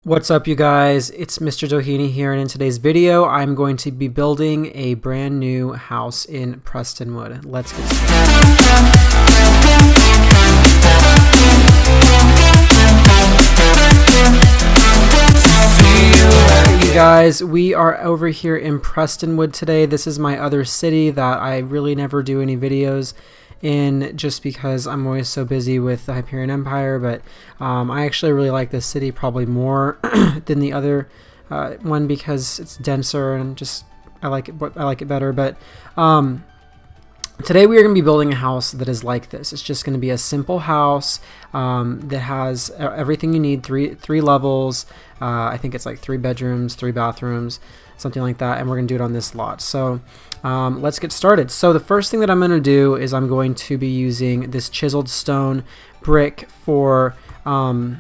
What's up, you guys? It's Mr. Doheny here, and in today's video I'm going to be building a brand new house in Prestonwood. Let's get started. Hey guys, we are over here in Prestonwood today. This is my other city that I really never do any videos in just because I'm always so busy with the Hyperion Empire, but I actually really like this city probably more than the other one because it's denser and just I like it better. But today we are going to be building a house that is like this. It's just going to be a simple house that has everything you need, three levels. I think it's like 3 bedrooms, 3 bathrooms, something like that, and we're going to do it on this lot. So let's get started. So the first thing that I'm going to do is I'm going to be using this chiseled stone brick for the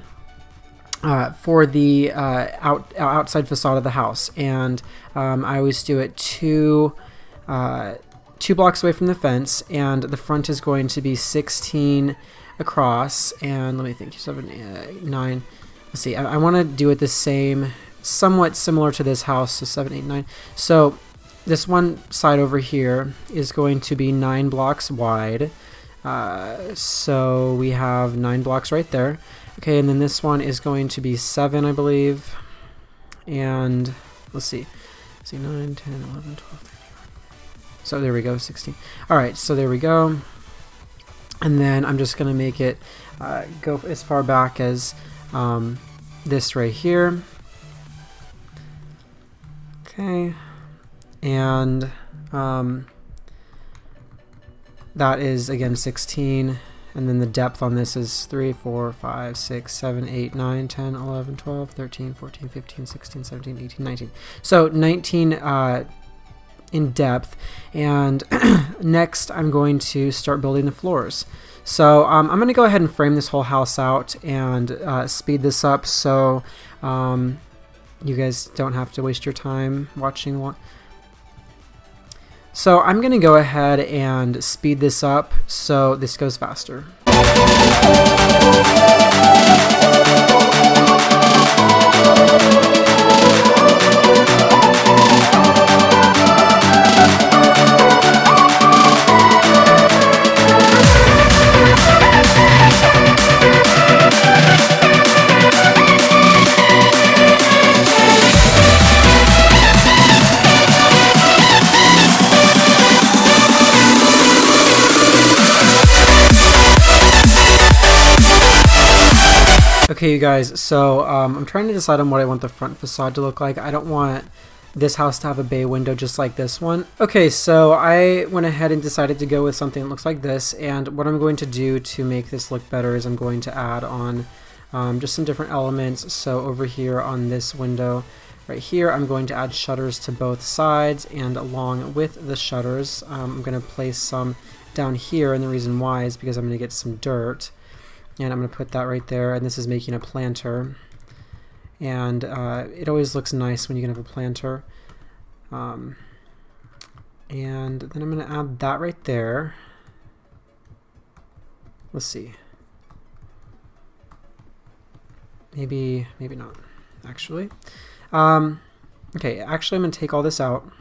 outside facade of the house, and I always do it two blocks away from the fence, and the front is going to be 16 across, and let me think, 7, 8, 9. Let's see, I want to do it the same, somewhat similar to this house, so 7, 8, 9. So this one side over here is going to be 9 blocks wide. So we have 9 blocks right there. Okay, and then this one is going to be 7, I believe. And let's see. 9, 10, 11, 12, 13. So there we go, 16. All right, so there we go. And then I'm just going to make it go as far back as this right here. Okay. And that is again 16, and then the depth on this is 3, 4, 5, 6, 7, 8, 9, 10, 11, 12, 13, 14, 15, 16, 17, 18, 19. So 19 in depth, and next I'm going to start building the floors. So I'm going to go ahead and frame this whole house out and speed this up so you guys don't have to waste your time watching one. So I'm going to go ahead and speed this up so this goes faster. Okay, you guys, so I'm trying to decide on what I want the front facade to look like. I don't want this house to have a bay window just like this one. Okay, so I went ahead and decided to go with something that looks like this, and what I'm going to do to make this look better is I'm going to add on just some different elements. So over here on this window right here, I'm going to add shutters to both sides, and along with the shutters, I'm going to place some down here, and the reason why is because I'm going to get some dirt. And I'm going to put that right there, and this is making a planter, and it always looks nice when you can have a planter. And then I'm going to add that right there. Let's see, maybe not actually. Okay, actually I'm going to take all this out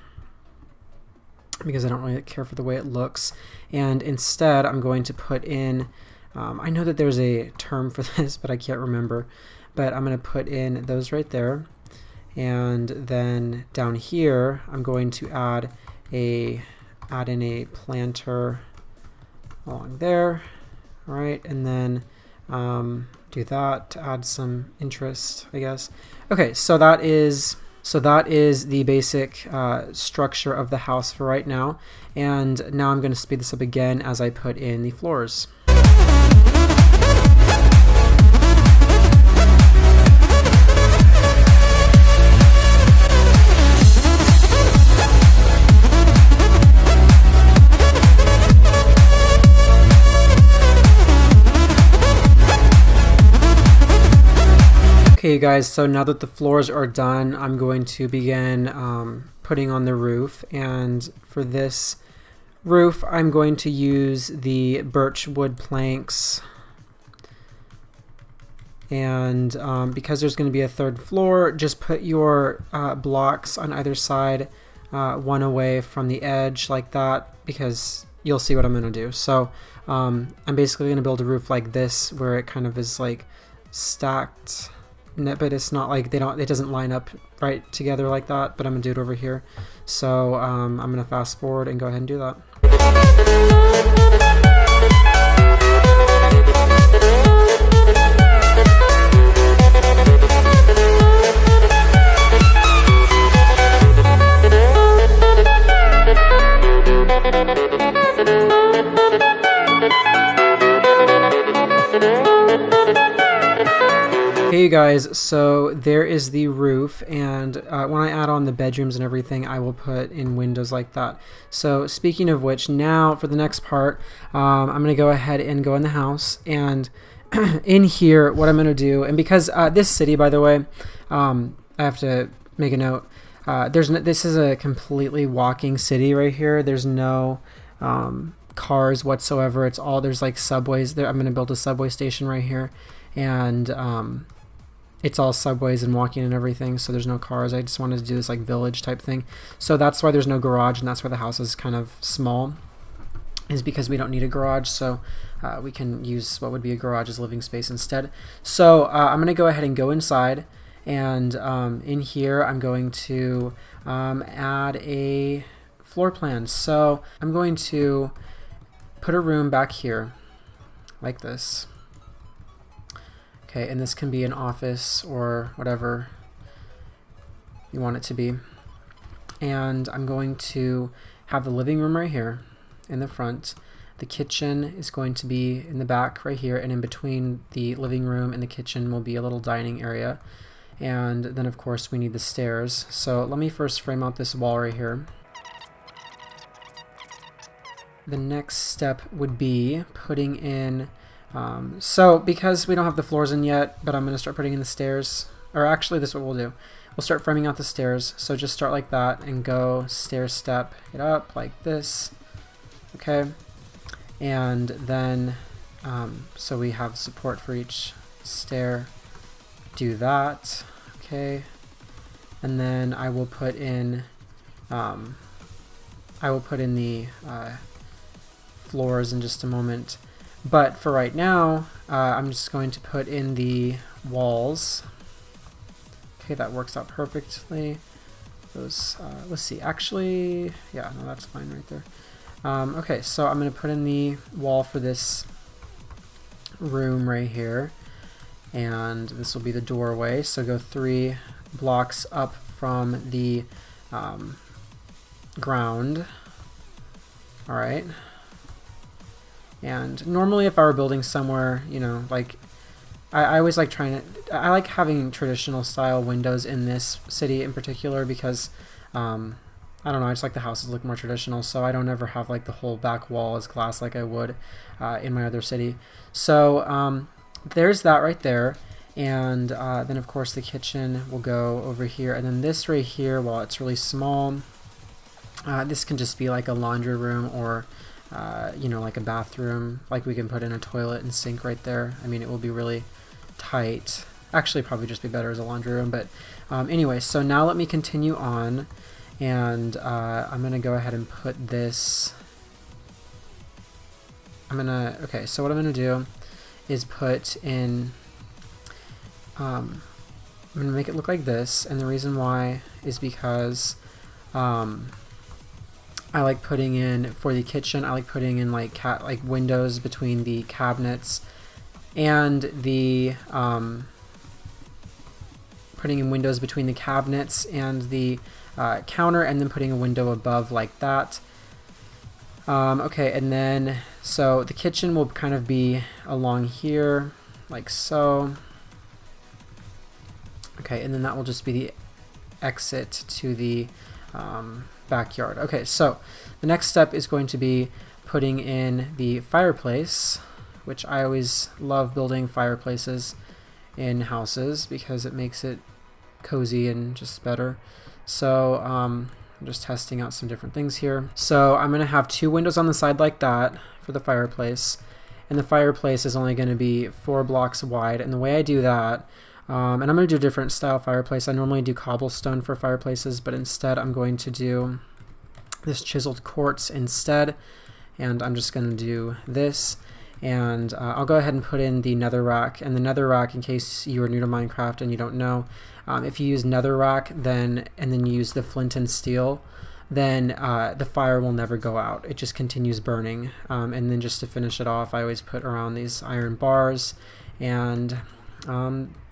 because I don't really care for the way it looks, and instead I'm going to put in I know that there's a term for this, but I can't remember. But I'm going to put in those right there. And then down here, I'm going to add in a planter along there. All right, and then do that to add some interest, I guess. Okay, so that is the basic structure of the house for right now. And now I'm going to speed this up again as I put in the floors. Okay, you guys, so now that the floors are done, I'm going to begin putting on the roof, and for this roof I'm going to use the birch wood planks And because there's going to be a third floor, just put your blocks on either side, one away from the edge like that, because you'll see what I'm going to do. So I'm basically going to build a roof like this, where it kind of is like stacked, but it's not like it doesn't line up right together like that, but I'm gonna do it over here. So I'm gonna fast forward and go ahead and do that. Hey guys, so there is the roof, and when I add on the bedrooms and everything, I will put in windows like that. So speaking of which, now for the next part, I'm going to go ahead and go in the house, and in here what I'm going to do, and because this city, by the way, I have to make a note, this is a completely walking city right here. There's no cars whatsoever. It's all, there's like subways there. I'm going to build a subway station right here, and it's all subways and walking and everything, so there's no cars. I just wanted to do this like village type thing. So that's why there's no garage, and that's why the house is kind of small, is because we don't need a garage, so we can use what would be a garage as living space instead. So I'm going to go ahead and go inside, and in here I'm going to add a floor plan. So I'm going to put a room back here like this. Okay, and this can be an office or whatever you want it to be. And I'm going to have the living room right here in the front. The kitchen is going to be in the back right here, and in between the living room and the kitchen will be a little dining area. And then of course we need the stairs. So let me first frame out this wall right here. The next step would be putting in so because we don't have the floors in yet, but I'm going to start putting in the stairs, or actually this is what we'll do. We'll start framing out the stairs. So just start like that and go stair step it up like this. Okay. And then so we have support for each stair. Do that. Okay. And then I will put in the floors in just a moment. But for right now, I'm just going to put in the walls. Okay, that works out perfectly. Those, let's see, actually, yeah, no, that's fine right there. Okay, so I'm going to put in the wall for this room right here. And this will be the doorway. So go 3 blocks up from the ground. All right. And normally if I were building somewhere, you know, like I always like I like having traditional style windows in this city in particular, because I don't know, I just like the houses look more traditional, so I don't ever have like the whole back wall as glass like I would in my other city. So there's that right there, and then of course the kitchen will go over here, and then this right here, while it's really small, this can just be like a laundry room, or you know, like a bathroom. Like we can put in a toilet and sink right there. I mean, it will be really tight. Actually, probably just be better as a laundry room. But anyway, so now let me continue on, and I'm gonna go ahead and put this. Okay, so what I'm gonna do is put in. I'm gonna make it look like this, and the reason why is because I like putting in, for the kitchen, I like putting in like windows between the cabinets and the putting in windows between the cabinets and the counter, and then putting a window above like that. Okay, and then so the kitchen will kind of be along here like so. Okay, and then that will just be the exit to the backyard. Okay, so the next step is going to be putting in the fireplace, which I always love building fireplaces in houses because it makes it cozy and just better. So I'm just testing out some different things here. So I'm going to have 2 windows on the side like that for the fireplace, and the fireplace is only going to be 4 blocks wide. And the way I do that, and I'm going to do a different style fireplace. I normally do cobblestone for fireplaces, but instead I'm going to do this chiseled quartz instead, and I'm just going to do this. And I'll go ahead and put in the netherrack. And the netherrack, in case you are new to Minecraft and you don't know, if you use netherrack and then you use the flint and steel, then the fire will never go out. It just continues burning. And then just to finish it off, I always put around these iron bars, and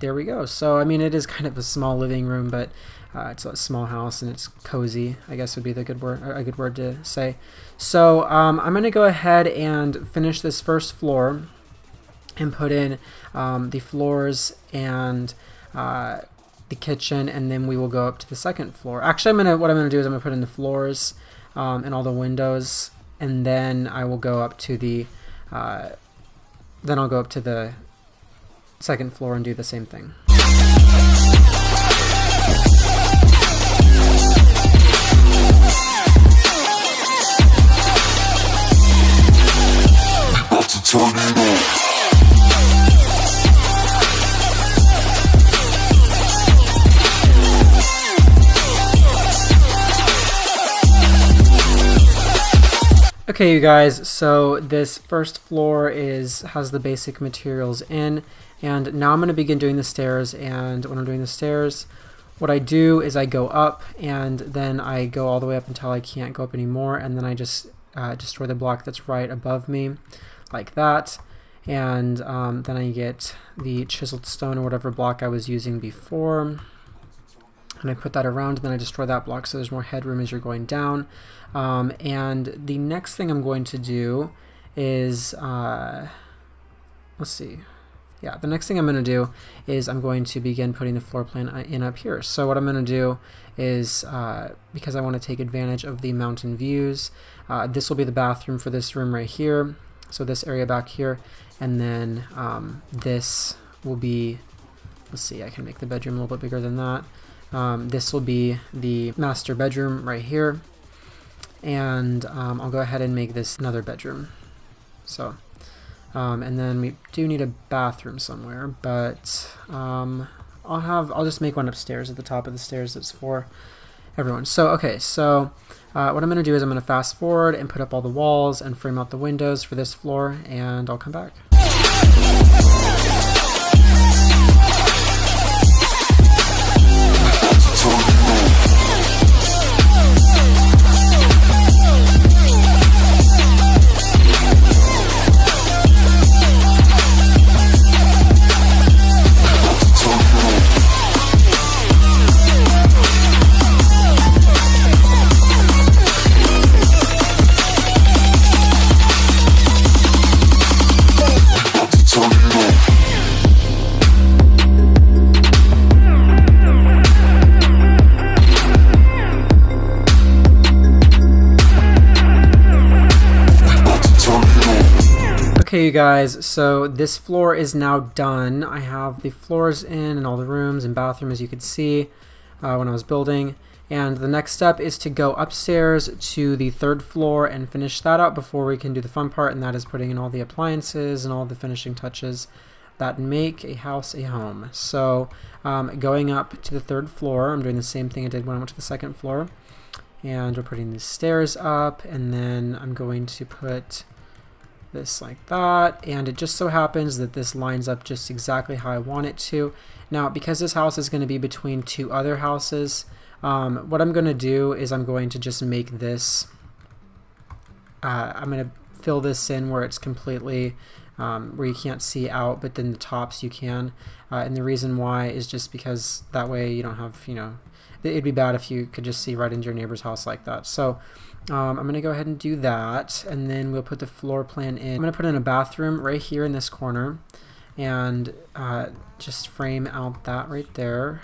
there we go. So I mean, it is kind of a small living room, but it's a small house and it's cozy, I guess would be a good word to say. So I'm going to go ahead and finish this first floor and put in the floors and the kitchen, and then we will go up to the second floor. Actually, what I'm gonna do is I'm gonna put in the floors and all the windows, and then I will go up to the second floor and do the same thing. Okay, you guys, so this first floor has the basic materials in, and now I'm going to begin doing the stairs. And when I'm doing the stairs, what I do is I go up, and then I go all the way up until I can't go up anymore, and then I just destroy the block that's right above me, like that. And then I get the chiseled stone or whatever block I was using before, and I put that around, and then I destroy that block so there's more headroom as you're going down. And the next thing I'm going to do is, let's see. Yeah, the next thing I'm going to do is I'm going to begin putting the floor plan in up here. So what I'm going to do is, because I want to take advantage of the mountain views, this will be the bathroom for this room right here. So this area back here, and then this will be, let's see, I can make the bedroom a little bit bigger than that. This will be the master bedroom right here, and I'll go ahead and make this another bedroom. So, and then we do need a bathroom somewhere, but I'll just make one upstairs at the top of the stairs that's for everyone. So okay, so what I'm going to do is I'm going to fast forward and put up all the walls and frame out the windows for this floor, and I'll come back. Okay, you guys, so this floor is now done. I have the floors in and all the rooms and bathroom, as you could see when I was building. And the next step is to go upstairs to the third floor and finish that out before we can do the fun part, and that is putting in all the appliances and all the finishing touches that make a house a home. So going up to the third floor, I'm doing the same thing I did when I went to the second floor. And we're putting these stairs up, and then I'm going to put this like that, and it just so happens that this lines up just exactly how I want it to. Now, because this house is going to be between two other houses, what I'm going to do is I'm going to just make this, I'm going to fill this in where it's completely, where you can't see out, but then the tops you can. And the reason why is just because that way you don't have, it'd be bad if you could just see right into your neighbor's house like that. So I'm going to go ahead and do that, and then we'll put the floor plan in. I'm going to put in a bathroom right here in this corner, and just frame out that right there.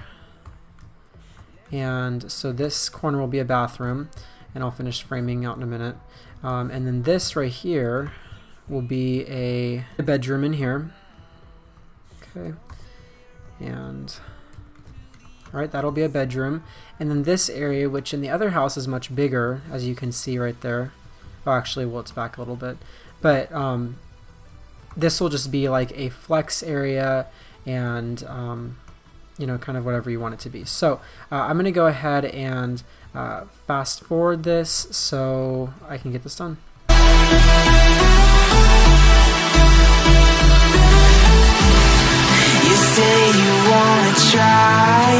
And so this corner will be a bathroom, and I'll finish framing out in a minute. And then this right here will be a bedroom in here. Okay, and alright, that'll be a bedroom. And then this area, which in the other house is much bigger, as you can see right there. Oh, actually, well, it's back a little bit. But this will just be like a flex area, and you know, kind of whatever you want it to be. So I'm going to go ahead and fast forward this so I can get this done. You say you wanna try,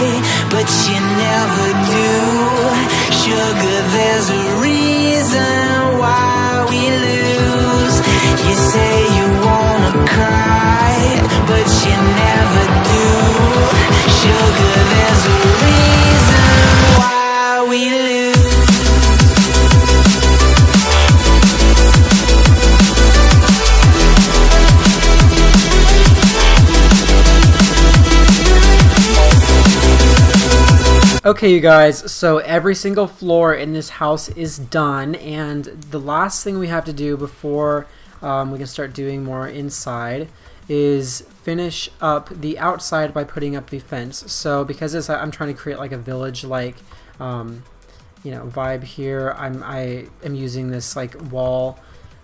but you never do. Sugar, there's a reason why we lose. You say you wanna cry, but you never do. Sugar, there's a reason why we lose. Okay, you guys, so every single floor in this house is done, and the last thing we have to do before we can start doing more inside is finish up the outside by putting up the fence. So because I'm trying to create like a village like you know, vibe here, I am using this like wall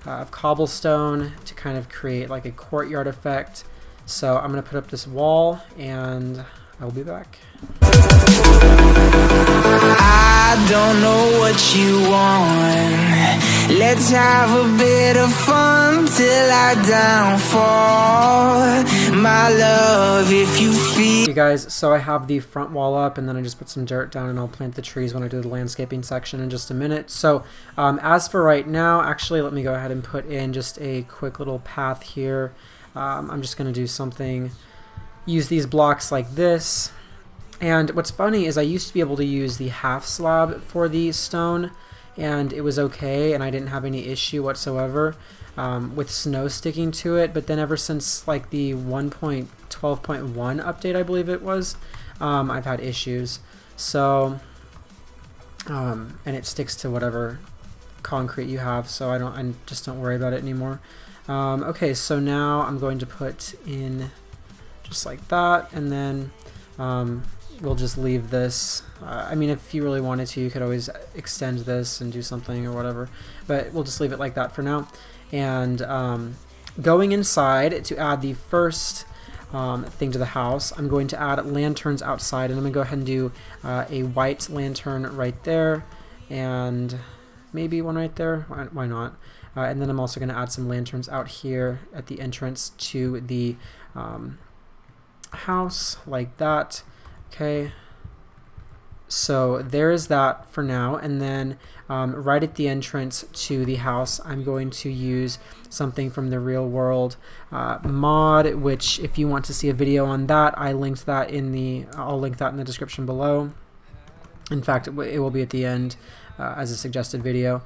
of cobblestone to kind of create like a courtyard effect. So I'm going to put up this wall and I will be back. I don't know what you want. Let's have a bit of fun till I downfall. My love, if you feel. You guys, so I have the front wall up, and then I just put some dirt down, and I'll plant the trees when I do the landscaping section in just a minute. So as for right now, actually let me go ahead and put in just a quick little path here. I'm just going to do something, use these blocks like this. And what's funny is I used to be able to use the half slab for the stone, and it was okay, and I didn't have any issue whatsoever with snow sticking to it. But then ever since like the 1.12.1 update, I believe it was, I've had issues. So and it sticks to whatever concrete you have, so I just don't worry about it anymore. Okay, so now I'm going to put in just like that, and then we'll just leave this. I mean, if you really wanted to, you could always extend this and do something or whatever, but we'll just leave it like that for now. And going inside to add the first thing to the house, I'm going to add lanterns outside, and I'm going to go ahead and do a white lantern right there, and maybe one right there. Why not? And then I'm also going to add some lanterns out here at the entrance to the house, like that. Okay, so there is that for now, and then right at the entrance to the house, I'm going to use something from the real world mod, which if you want to see a video on that, I'll link that in the description below. In fact, it will be at the end as a suggested video.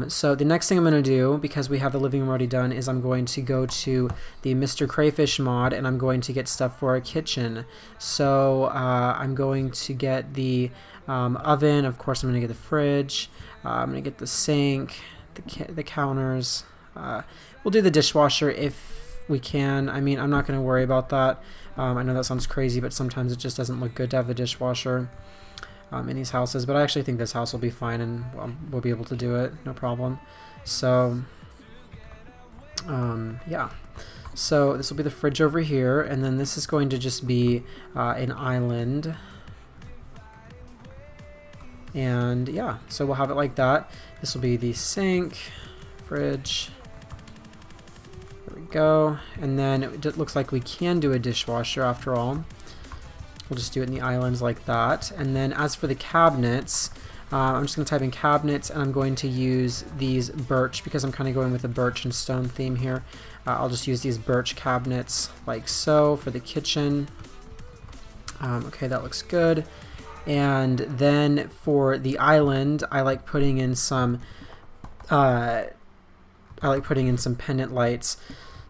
So the next thing I'm going to do, because we have the living room already done, is I'm going to go to the Mr. Crayfish mod, and I'm going to get stuff for our kitchen. So I'm going to get the oven. Of course, I'm going to get the fridge. I'm going to get the sink, the counters. We'll do the dishwasher if we can. I mean, I'm not going to worry about that. I know that sounds crazy, but sometimes it just doesn't look good to have the dishwasher in these houses, but I actually think this house will be fine, and we'll be able to do it, no problem. So yeah, so this will be the fridge over here, and then this is going to just be an island, and yeah, so we'll have it like that. This will be the sink, fridge, there we go, and then it looks like we can do a dishwasher after all. We'll just do it in the islands like that. And then as for the cabinets, I'm just going to type in cabinets, and I'm going to use these birch, because I'm kind of going with a birch and stone theme here. I'll just use these birch cabinets like so for the kitchen. Okay, that looks good. And then for the island, I like putting in some pendant lights.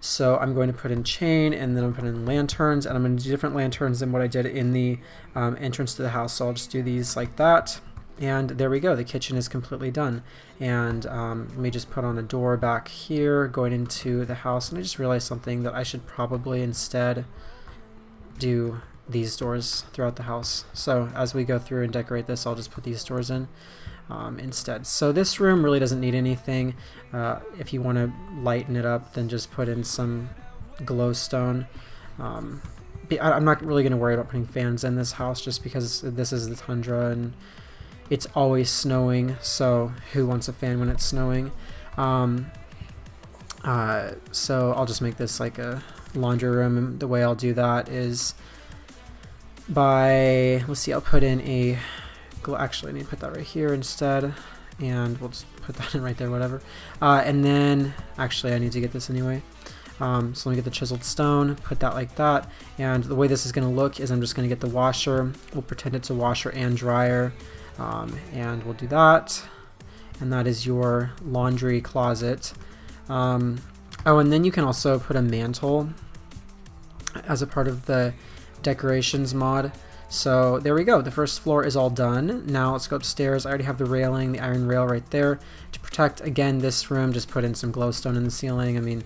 So I'm going to put in chain, and then I'm putting in lanterns, and I'm going to do different lanterns than what I did in the entrance to the house. So I'll just do these like that, and there we go. The kitchen is completely done. And let me just put on a door back here going into the house, and I just realized something, that I should probably instead do these doors throughout the house. So as we go through and decorate this, I'll just put these doors in instead. So this room really doesn't need anything. If you want to lighten it up, then just put in some glowstone. I'm not really going to worry about putting fans in this house just because this is the tundra and it's always snowing, so who wants a fan when it's snowing? So I'll just make this like a laundry room, and the way I'll do that is by, let's see, I'll put in a, actually I need to put that right here instead, and we'll just put that in right there, whatever. And then, actually I need to get this anyway. So let me get the chiseled stone, put that like that, and the way this is going to look is I'm just going to get the washer, we'll pretend it's a washer and dryer, and we'll do that, and that is your laundry closet. Oh, and then you can also put a mantle as a part of the decorations mod. So there we go, the first floor is all done. Now let's go upstairs. I already have the railing, the iron rail right there to protect, again, this room. Just put in some glowstone in the ceiling. I mean,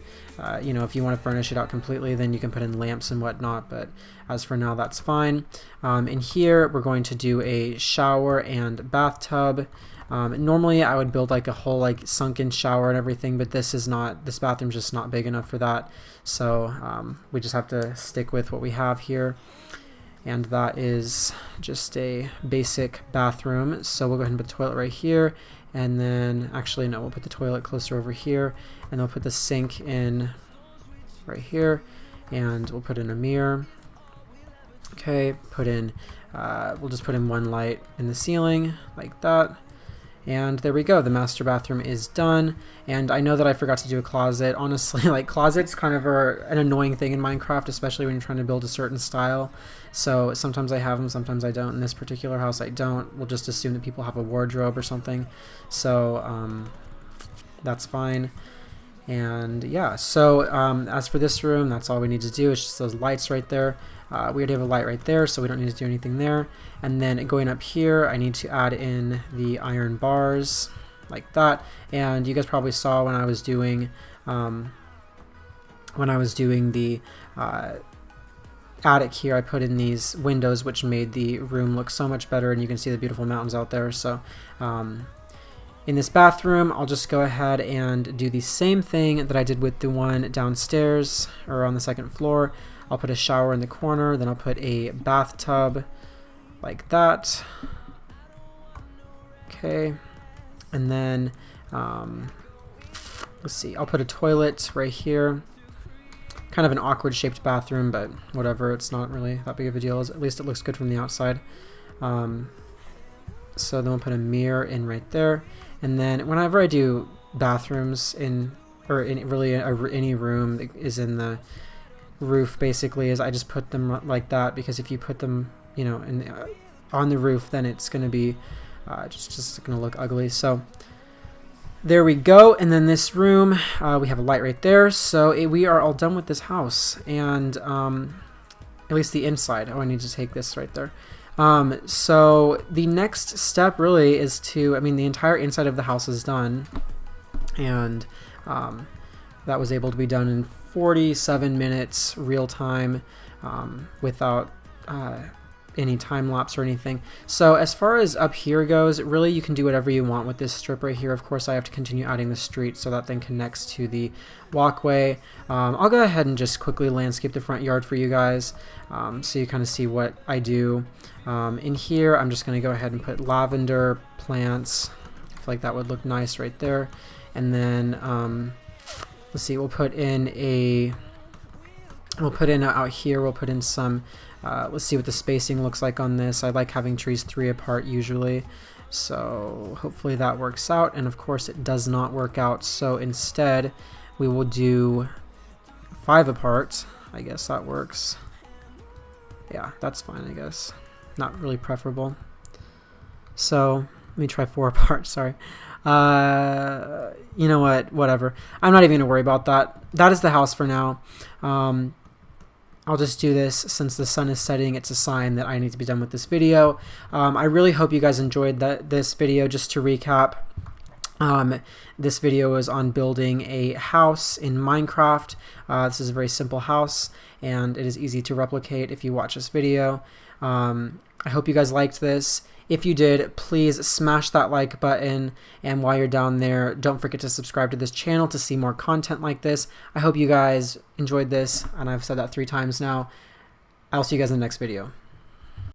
you know, if you want to furnish it out completely, then you can put in lamps and whatnot, but as for now, that's fine. In here, we're going to do a shower and bathtub. Normally I would build like a whole like sunken shower and everything, but this bathroom's just not big enough for that. So we just have to stick with what we have here. And that is just a basic bathroom. So we'll go ahead and put the toilet right here. And then, actually no, we'll put the toilet closer over here. And we'll put the sink in right here. And we'll put in a mirror. Okay, we'll just put in one light in the ceiling like that. And there we go, the master bathroom is done. And I know that I forgot to do a closet. Honestly, like, closets kind of are an annoying thing in Minecraft, especially when you're trying to build a certain style. So sometimes I have them, sometimes I don't. In this particular house, I don't. We'll just assume that people have a wardrobe or something. So that's fine. And yeah, so as for this room, that's all we need to do. It's just those lights right there. We already have a light right there, so we don't need to do anything there. And then going up here, I need to add in the iron bars like that. And you guys probably saw when I was doing the attic here, I put in these windows, which made the room look so much better, and you can see the beautiful mountains out there. So in this bathroom, I'll just go ahead and do the same thing that I did with the one downstairs or on the second floor. I'll put a shower in the corner, then I'll put a bathtub like that. Okay, and then let's see, I'll put a toilet right here. Kind of an awkward shaped bathroom, but whatever, it's not really that big of a deal. At least it looks good from the outside. So then we'll put a mirror in right there. And then whenever I do bathrooms any room that is in the roof, basically, is I just put them like that, because if you put them, you know, on the roof, then it's going to be just going to look ugly. So there we go. And then this room, we have a light right there. So we are all done with this house, and at least the inside. Oh, I need to take this right there. So the next step really is the entire inside of the house is done, and that was able to be done in 47 minutes real time, without any time lapse or anything. So as far as up here goes, really you can do whatever you want with this strip right here. Of course, I have to continue adding the street so that then connects to the walkway. I'll go ahead and just quickly landscape the front yard for you guys, so you kind of see what I do. In here, I'm just going to go ahead and put lavender plants. I feel like that would look nice right there. And then let's see, we'll put in out here, we'll put in some, let's see what the spacing looks like on this. I like having trees 3 apart usually, so hopefully that works out. And of course it does not work out, so instead we will do 5 apart. I guess that works. Yeah, that's fine, I guess. Not really preferable. So let me try 4 apart, sorry. You know what, whatever. I'm not even gonna worry about that. That is the house for now. I'll just do this since the sun is setting. It's a sign that I need to be done with this video. I really hope you guys enjoyed this video. Just to recap, this video is on building a house in Minecraft. This is a very simple house, and it is easy to replicate if you watch this video. I hope you guys liked this. If you did, please smash that like button, and while you're down there, don't forget to subscribe to this channel to see more content like this. I hope you guys enjoyed this, and I've said that 3 times now. I'll see you guys in the next video.